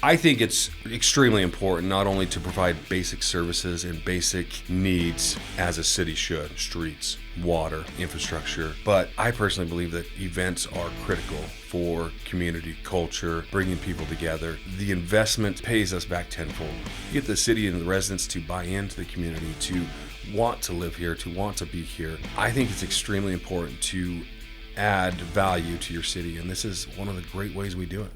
I think it's extremely important not only to provide basic services and basic needs as a city should, streets, water, infrastructure, but I personally believe that events are critical for community culture, bringing people together. The investment pays us back tenfold. You get the city and the residents to buy into the community, to want to live here, to want to be here. I think it's extremely important to add value to your city, and this is one of the great ways we do it.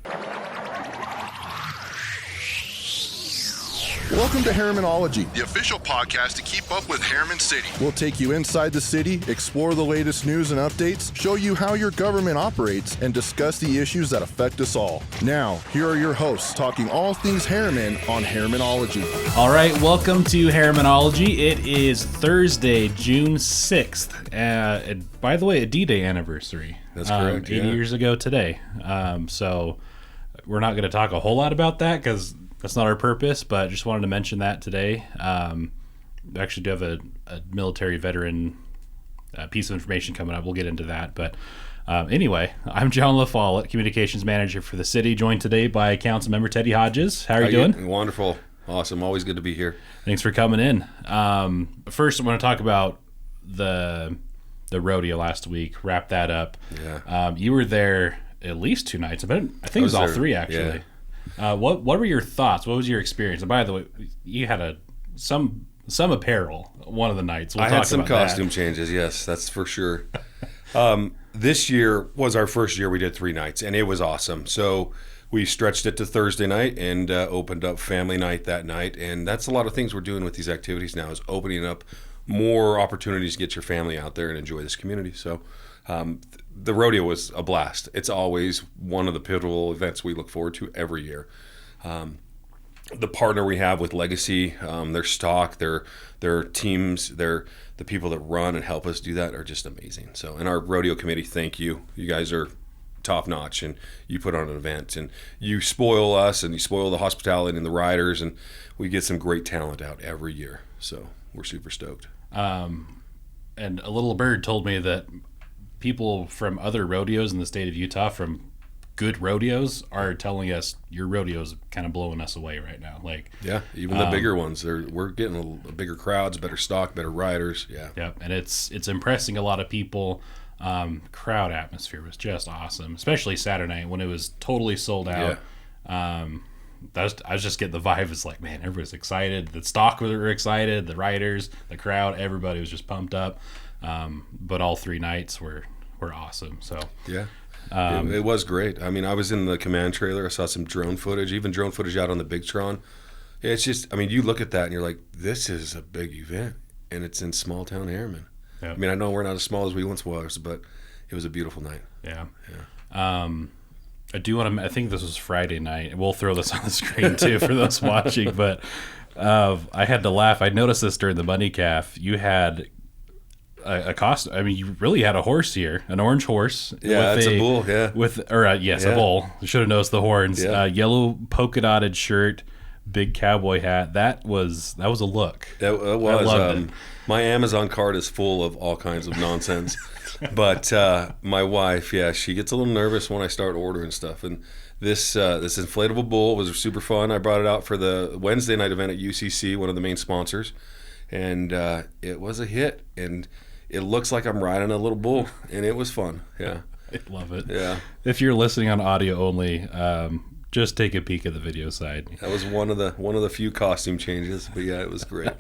Welcome to Herrimanology, the official podcast to keep up with Herriman City. We'll take you inside the city, explore the latest news and updates, show you how your government operates, and discuss the issues that affect us all. Now, here are your hosts talking all things Herriman on Herrimanology. All right, welcome to Herrimanology. It is Thursday, June 6th. And by the way, a D-Day anniversary. That's correct. 80 years ago today. So we're not going to talk a whole lot about that because that's not our purpose, but just wanted to mention that today. We actually do have a military veteran piece of information coming up. We'll get into that. But anyway, I'm John LaFollette, Communications Manager for the city, joined today by Councilmember Teddy Hodges. How are you doing? Wonderful. Awesome. Always good to be here. Thanks for coming in. First, I want to talk about the rodeo last week. Wrap that up. Yeah. You were there at least 2 nights. I think it was all there, 3, actually. Yeah. What were your thoughts? What was your experience? And by the way, you had some apparel one of the nights. I had some costume changes, yes, that's for sure. This year was our first year we did 3 nights, and it was awesome. So we stretched it to Thursday night and opened up family night that night. And that's a lot of things we're doing with these activities now, is opening up more opportunities to get your family out there and enjoy this community. So the rodeo was a blast. It's always one of the pivotal events we look forward to every year. The partner we have with Legacy, their stock, their teams, the people that run and help us do that are just amazing. So, and our rodeo committee, thank you. You guys are top notch, and you put on an event, and you spoil us, and you spoil the hospitality and the riders, and we get some great talent out every year. So we're super stoked. And a little bird told me that people from other rodeos in the state of Utah, from good rodeos, are telling us your rodeo's kind of blowing us away right now. Like, yeah, even the bigger ones, we're getting bigger crowds, better stock, better riders. Yeah. Yep. And it's impressing a lot of people. Crowd atmosphere was just awesome, especially Saturday night when it was totally sold out. Yeah. I was just getting the vibe. It's like, man, everybody's excited. The stock were excited. The riders, the crowd, everybody was just pumped up. But all 3 nights were awesome. So yeah, it was great. I mean, I was in the command trailer. I saw some drone footage, even drone footage out on the Big Tron. It's just, I mean, you look at that and you're like, this is a big event, and it's in small town Herriman. Yep. I mean, I know we're not as small as we once was, but it was a beautiful night. Yeah. I do want to. I think this was Friday night. We'll throw this on the screen too for those watching. But I had to laugh. I noticed this during the Money Calf. You had a costume. I mean, you really had a horse here, an orange horse. Yeah, it's a bull. Yeah, a bull. Should have noticed the horns. Yeah. Yellow polka dotted shirt, big cowboy hat. That was a look. It was. I loved it. My Amazon cart is full of all kinds of nonsense. But my wife, yeah, she gets a little nervous when I start ordering stuff. And this inflatable bull was super fun. I brought it out for the Wednesday night event at UCC, one of the main sponsors. And it was a hit. And it looks like I'm riding a little bull. And it was fun. Yeah. I love it. Yeah. If you're listening on audio only, just take a peek at the video side. That was one of the few costume changes. But yeah, it was great.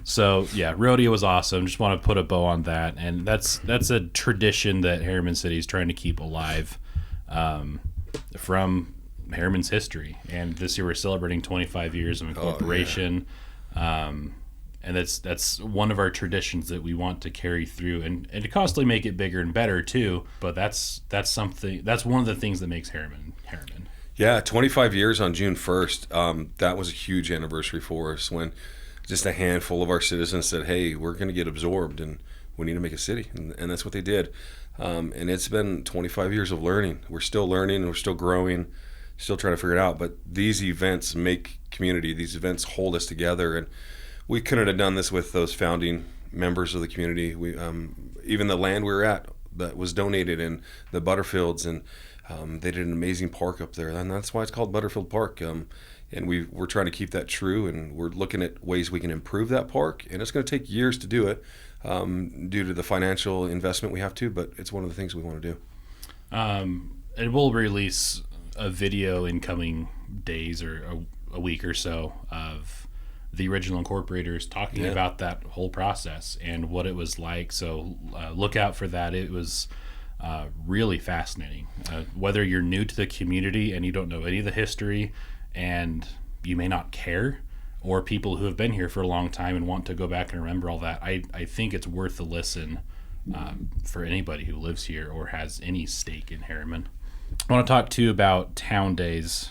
So yeah, rodeo was awesome. Just want to put a bow on that, and that's a tradition that Herriman City is trying to keep alive from Herriman's history. And this year we're celebrating 25 years of incorporation, and that's one of our traditions that we want to carry through and to constantly make it bigger and better too. But that's one of the things that makes Herriman. Yeah, 25 years on June 1st. That was a huge anniversary for us when just a handful of our citizens said, hey, we're going to get absorbed and we need to make a city. And that's what they did. And it's been 25 years of learning. We're still learning, we're still growing, still trying to figure it out. But these events make community. These events hold us together. And we couldn't have done this with those founding members of the community. We even the land we were at that was donated, and the Butterfields, and They did an amazing park up there, and that's why it's called Butterfield Park. And we're trying to keep that true, and we're looking at ways we can improve that park. And it's going to take years to do it due to the financial investment we have to, but it's one of the things we want to do. And we'll release a video in coming days or a week or so of the original incorporators talking about that whole process and what it was like. So look out for that. It was really fascinating. Whether you're new to the community and you don't know any of the history and you may not care, or people who have been here for a long time and want to go back and remember all that, I think it's worth a listen for anybody who lives here or has any stake in Herriman. I want to talk too about Towne Days.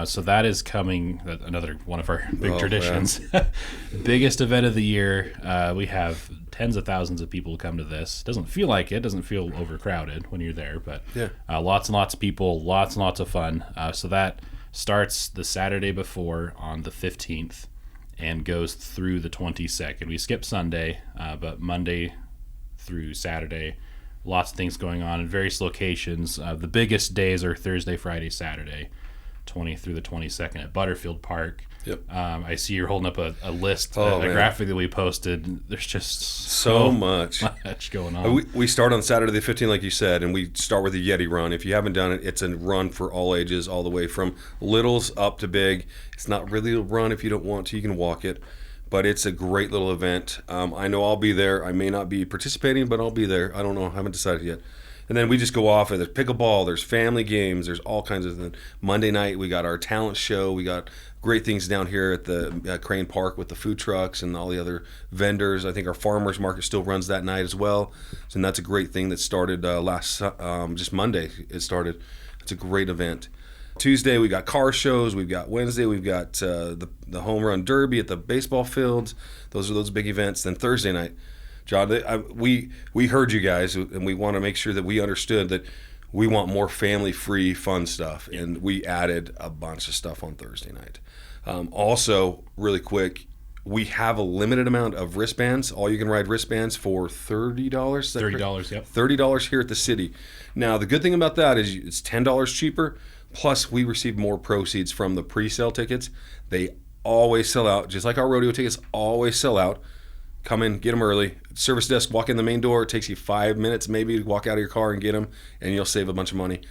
So that is coming, another one of our big traditions. Biggest event of the year. We have tens of thousands of people come to this. Doesn't feel like it. Doesn't feel overcrowded when you're there, but lots and lots of people, lots and lots of fun. So that starts the Saturday before on the 15th and goes through the 22nd. We skip Sunday, but Monday through Saturday, lots of things going on in various locations. The biggest days are Thursday, Friday, Saturday, 20 through the 22nd at Butterfield Park. Yep. I see you're holding up a list, a graphic that we posted. There's just so much going on. We start on Saturday the 15th, like you said, and we start with the Yeti run. If you haven't done it, it's a run for all ages, all the way from littles up to big. It's not really a run if you don't want to. You can walk it, but it's a great little event. I know I'll be there. I may not be participating, but I'll be there. I don't know. I haven't decided yet. And then we just go off. There's pickleball. There's family games. There's all kinds of things. Monday night, we got our talent show. We got great things down here at the Crane Park with the food trucks and all the other vendors. I think our farmers market still runs that night as well. So, and that's a great thing that started just Monday. It started. It's a great event. Tuesday, we got car shows. We've got Wednesday, we've got the home run derby at the baseball fields. Those are those big events. Then Thursday night, John, we heard you guys, and we want to make sure that we understood that we want more family-free fun stuff, and we added a bunch of stuff on Thursday night. Also, really quick, we have a limited amount of wristbands. All you can ride wristbands for $30. $30, yep. $30 here at the city. Now, the good thing about that is it's $10 cheaper, plus we receive more proceeds from the pre-sale tickets. They always sell out, just like our rodeo tickets always sell out. Come in, get them early. Service desk, walk in the main door. It takes you 5 minutes maybe to walk out of your car and get them, and you'll save a bunch of money.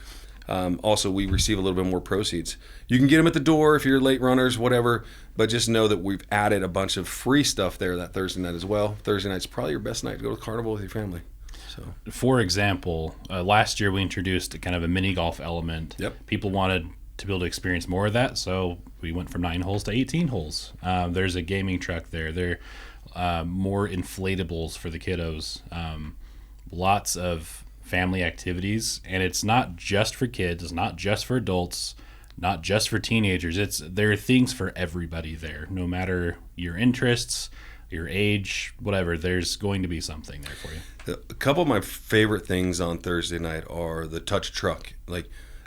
Also, we receive a little bit more proceeds. You can get them at the door if you're late runners, whatever, but just know that we've added a bunch of free stuff there that Thursday night as well. Thursday night's probably your best night to go to Carnival with your family. So, for example, last year we introduced kind of a mini golf element. Yep. People wanted to be able to experience more of that, so we went from 9 holes to 18 holes. There's a gaming truck there. There more inflatables for the kiddos. Lots of family activities, and it's not just for kids, it's not just for adults, not just for teenagers. There are things for everybody there, no matter your interests, your age, whatever. There's going to be something there for you. A couple of my favorite things on Thursday night are the touch truck.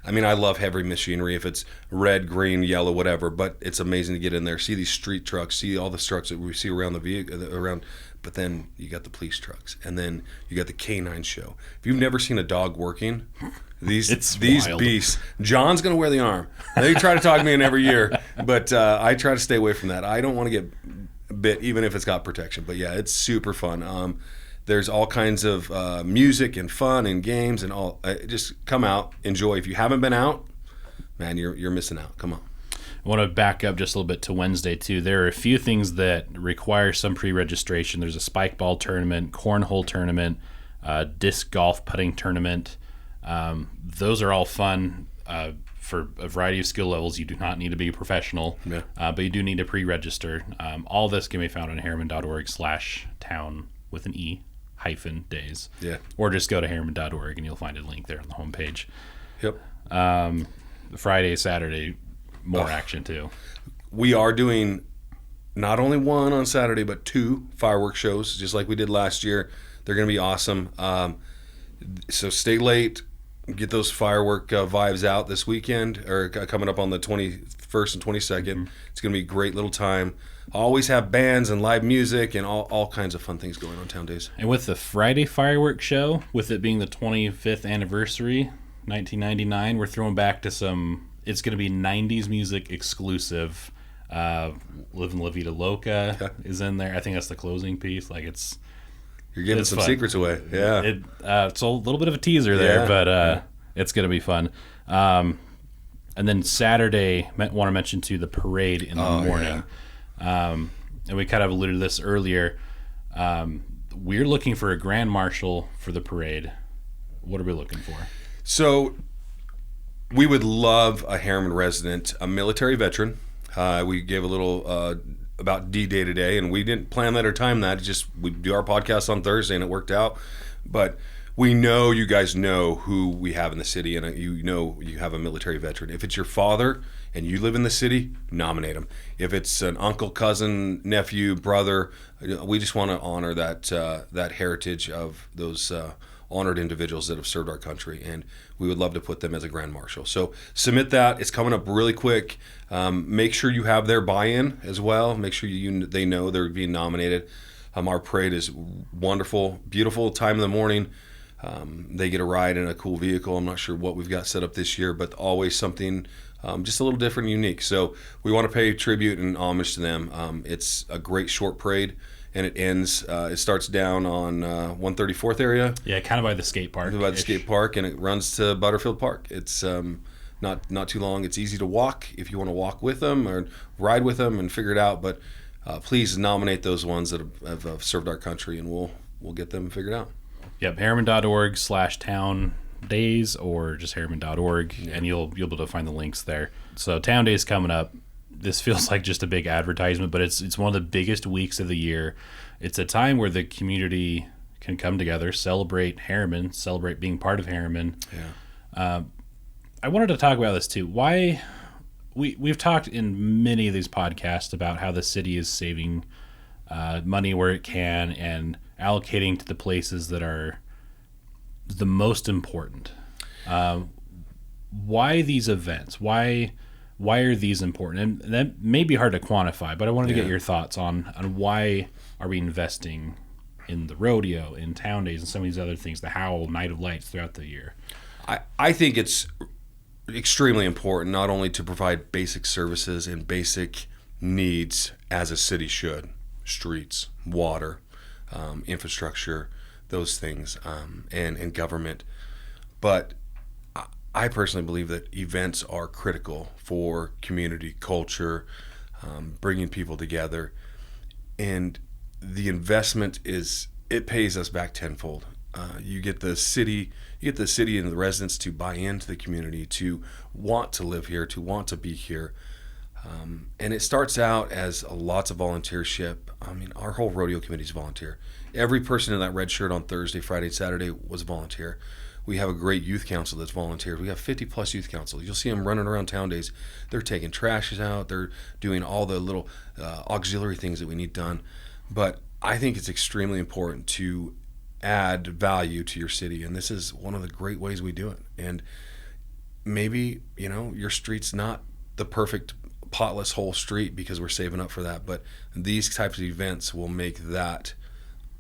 I love heavy machinery, if it's red, green, yellow, whatever, but it's amazing to get in there, see these street trucks, see all the trucks that we see around the vehicle, but then you got the police trucks, and then you got the canine show. If you've never seen a dog working, these beasts, John's going to wear the arm. They try to talk me in every year, but I try to stay away from that. I don't want to get bit, even if it's got protection, but yeah, it's super fun. There's all kinds of music and fun and games and all. Just come out, enjoy. If you haven't been out, man, you're missing out. Come on. I want to back up just a little bit to Wednesday, too. There are a few things that require some pre-registration. There's a spike ball tournament, cornhole tournament, disc golf putting tournament. Those are all fun for a variety of skill levels. You do not need to be a professional, but you do need to pre-register. All this can be found on herriman.org/town with an E. -days. Yeah. Or just go to herriman.org and you'll find a link there on the homepage. Yep. Friday, Saturday, more action too. We are doing not only one on Saturday, but 2 fireworks shows, just like we did last year. They're going to be awesome. So stay late. Get those firework vibes out this weekend, or coming up on the 21st and 22nd. Mm-hmm. It's going to be a great little time. Always have bands and live music and all kinds of fun things going on Towne Days. And with the Friday fireworks show, with it being the 25th anniversary, $19.99. We're throwing back to some. It's going to be 90s music exclusive. Livin' La Vida Loca is in there. I think that's the closing piece. Like You're giving some fun. secrets away. Yeah. It's a little bit of a teaser there, but it's going to be fun. And then Saturday, want to mention too, the parade in the morning. Yeah. And we kind of alluded to this earlier. We're looking for a grand marshal for the parade. What are we looking for? So we would love a Herriman resident, a military veteran. We gave a little about D-Day today, and we didn't plan that or time that. It's just we do our podcast on Thursday, and it worked out. But we know you guys know who we have in the city, and you know you have a military veteran. If it's your father and you live in the city, nominate him. If it's an uncle, cousin, nephew, brother, we just want to honor that heritage of those honored individuals that have served our country, and we would love to put them as a grand marshal. So submit that. It's coming up really quick. Make sure you have their buy-in as well. Make sure they know they're being nominated. Our parade is wonderful, beautiful time in the morning. They get a ride in a cool vehicle. I'm not sure what we've got set up this year, but always something just a little different and unique. So we want to pay tribute and homage to them. It's a great short parade, and it ends. It starts down on 134th area. Yeah, kind of by the skate park. By the skate park, and it runs to Butterfield Park. It's not too long. It's easy to walk if you want to walk with them or ride with them and figure it out. But please nominate those ones that have served our country, and we'll get them figured out. Yep, Herriman.org/Towne Days or just Herriman.org, and you'll be able to find the links there. So Towne Days coming up. This feels like just a big advertisement, but it's one of the biggest weeks of the year. It's a time where the community can come together, celebrate Herriman, celebrate being part of Herriman. Yeah. I wanted to talk about this too. Why we've talked in many of these podcasts about how the city is saving money where it can and allocating to the places that are the most important. Why these events? Why are these important? And that may be hard to quantify, but I wanted to get your thoughts on why are we investing in the rodeo, in Towne Days, and some of these other things, the Howl, Night of Lights throughout the year. I think it's extremely important not only to provide basic services and basic needs as a city should, streets, water, infrastructure, those things, and government. But I personally believe that events are critical for community culture, bringing people together, and the investment it pays us back tenfold. You get the city and the residents to buy into the community, to want to live here, to want to be here. And it starts out as lots of volunteership. I mean, our whole rodeo committee is volunteer. Every person in that red shirt on Thursday, Friday, and Saturday was a volunteer. We have a great youth council that's volunteered. We have 50 plus youth council. You'll see them running around Towne Days. They're taking trashes out. They're doing all the little auxiliary things that we need done. But I think it's extremely important to add value to your city, and this is one of the great ways we do it. And maybe, your street's not the perfect potless whole street because we're saving up for that, but these types of events will make that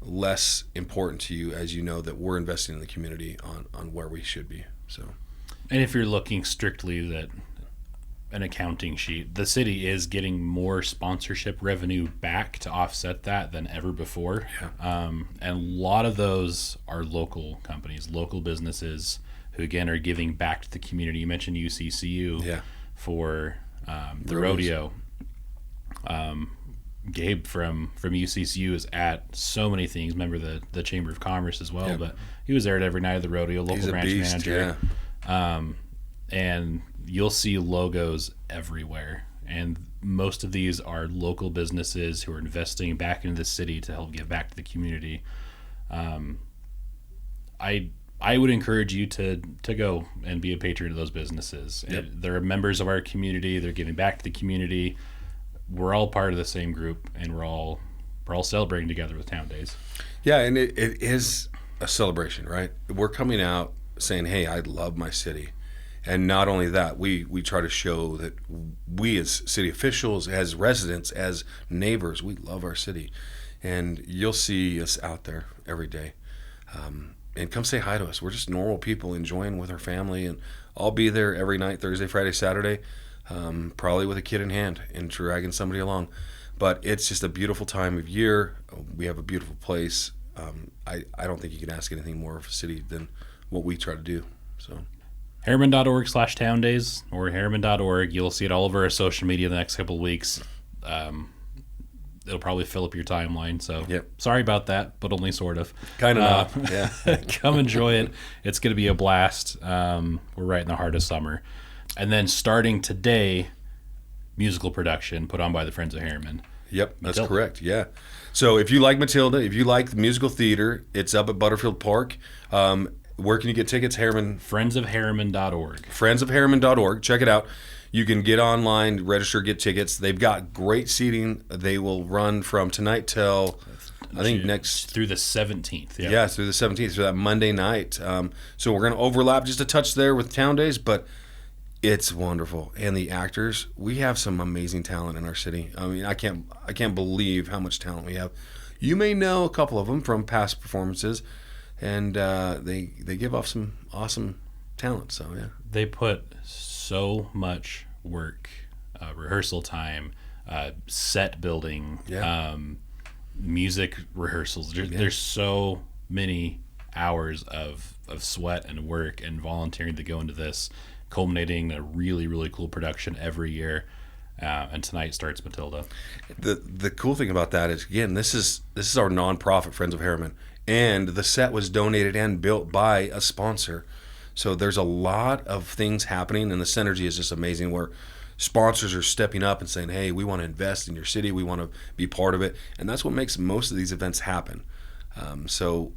less important to you, as you know that we're investing in the community on where we should be. So, and if you're looking strictly at an accounting sheet, the city is getting more sponsorship revenue back to offset that than ever before. Yeah. And a lot of those are local companies, local businesses who again are giving back to the community. You mentioned UCCU for the rodeo. Gabe from UCCU is at so many things. Remember the Chamber of Commerce as well, but he was there at every night of the rodeo. Local branch manager, and you'll see logos everywhere. And most of these are local businesses who are investing back into the city to help give back to the community. I would encourage you to go and be a patron of those businesses. Yep. They're members of our community. They're giving back to the community. We're all part of the same group, and we're all celebrating together with Towne Days. Yeah, and it is a celebration, right? We're coming out saying, hey, I love my city. And not only that, we try to show that we as city officials, as residents, as neighbors, we love our city. And you'll see us out there every day. and come say hi to us. We're just normal people enjoying with our family, and I'll be there every night, Thursday, Friday, Saturday, probably with a kid in hand and dragging somebody along. But it's just a beautiful time of year. We have a beautiful place. I don't think you can ask anything more of a city than what we try to do. So, Herriman.org/Towne Days or Herriman.org. You'll see it all over our social media the next couple of weeks. It'll probably fill up your timeline. So Sorry about that, but only sort of. Kind of not. Yeah. Come enjoy it. It's going to be a blast. We're right in the heart of summer. And then starting today, musical production put on by the Friends of Herriman. Yep, that's correct. Yeah. So if you like Matilda, if you like the musical theater, it's up at Butterfield Park. Where can you get tickets? Friendsofherriman.org. Friendsofherriman.org. Check it out. You can get online, register, get tickets. They've got great seating. They will run from tonight till I think next through the 17th. Yeah, through the 17th, through that Monday night. So we're going to overlap just a touch there with Towne Days, but it's wonderful. And the actors, we have some amazing talent in our city. I mean, I can't believe how much talent we have. You may know a couple of them from past performances, and they give off some awesome talent. So yeah, they put so much work, rehearsal time, set building, music rehearsals. There's so many hours of sweat and work and volunteering to go into this, culminating in a really, really cool production every year. And tonight starts Matilda. The cool thing about that is, again, this is our nonprofit, Friends of Herriman, and the set was donated and built by a sponsor. So there's a lot of things happening, and the synergy is just amazing, where sponsors are stepping up and saying, hey, we want to invest in your city, we want to be part of it, and that's what makes most of these events happen. So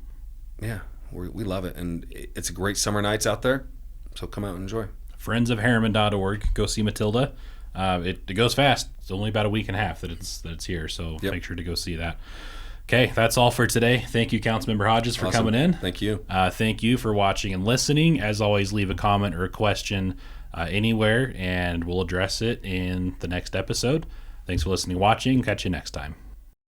yeah, we love it, and it's a great summer nights out there, so come out and enjoy. Friendsofherriman.org. Go see Matilda. It goes fast. It's only about a week and a half that it's here, so make sure to go see that. Okay, that's all for today. Thank you, Councilmember Hodges, for coming in. Thank you. Thank you for watching and listening. As always, leave a comment or a question anywhere, and we'll address it in the next episode. Thanks for listening and watching. Catch you next time.